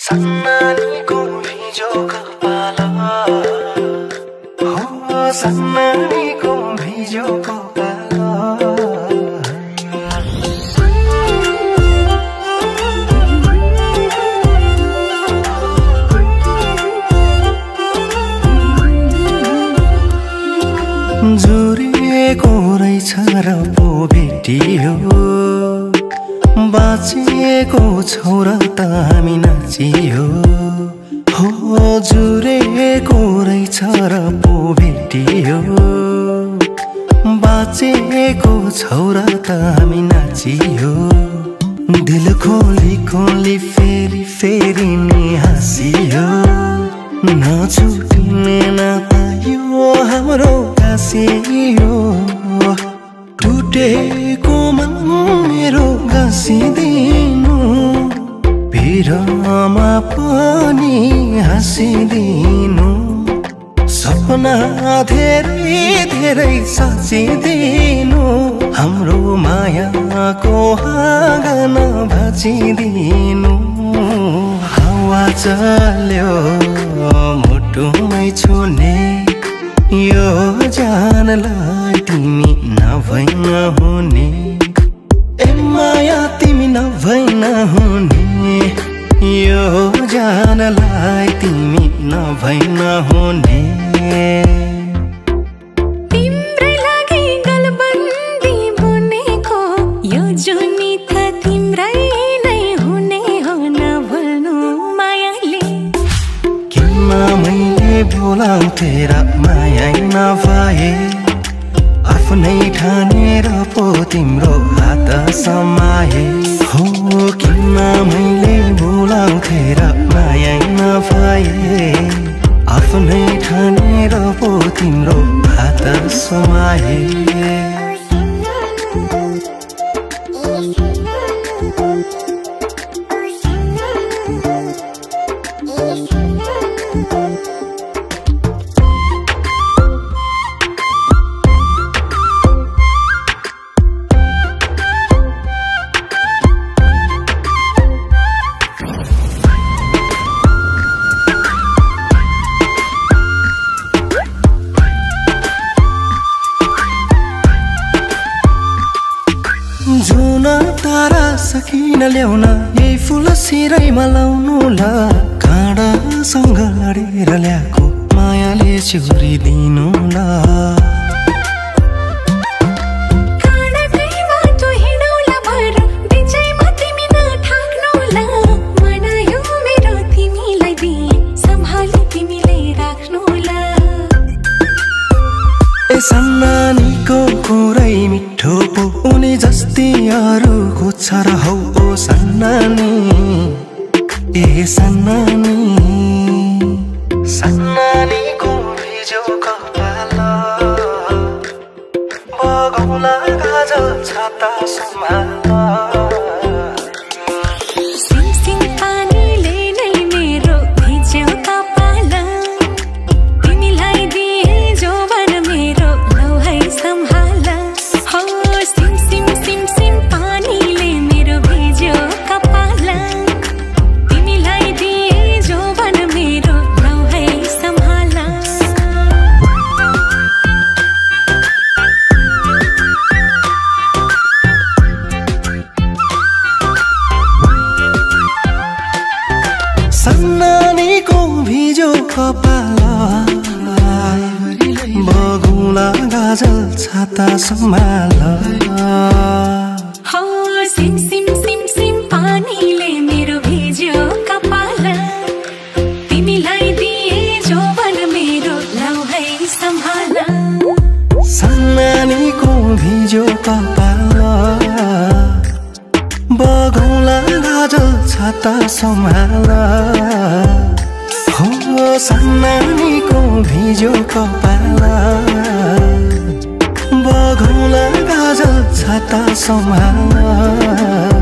सन्नानीको भिजो कपाल हो सन्नानीको भिजो कपाल जुरेको रहेछ र पो भेटियो बाँचेको छौरा त हामी नाचियो हो जुरेको रहेछ र पो भेटियो बाँचेको छौरा त हामी नाचियो दिल खोली खोली फेरि फेरि नि हाँसियो नछुटिने नाता यो हाम्रो गाँसियो टुटेको मन मेरो गाँसिदिनु पिरमा पनि हाँसिदिनु सपना धेरै धेरै साचिदिनु हाम्रो मायाको आँगन भाँचिदिनु हावा चल्यो मुटुमै छुने यो जानलाई तिमी नभई नहुने ए माया तिमी नभई नहुने यो जानलाई तिमी नभई नहुने तिम्रै लागि गलबन्दी बुनेको यो जुनी त तिम्रै नै हुने हो नभुल्नु मायाले किन मैले बोलाउँथे र माया नभए आफ्नै ठानेर पो तिम्रो हात समाए हो किन मैले बोलाउँथे र माया नभए आफ्नै ठानेर पो तिम्रो हात समाए जुन तारा सकिन ल्याउन यही फुल सिरैमा लाउनु ल काँडासँग लडेर ल्याएको मायाले चिउरिदिनु ल सन्नानीको कुरै मिठो पो उनी जस्तै अरूको छ र हौ ओ सन्नानी ए सन्नानी सन्नानीको भिजो कपाल बगौला गाजल छाता सम्हाल सन्नानीको भिजो कपाल बगौला गाजल छाता सम्हाल हो सिम सिम सिम सिम पानीले मेरो भिज्यो कपाल तिमीलाई दिए जोवन मेरो लौ है सम्हाल सन्नानीको भिजो कपाल बगौला गाजल छाता सम्हाल हो सन्नानीको भिजो कपाल बगौला गाजल छाता सम्हाल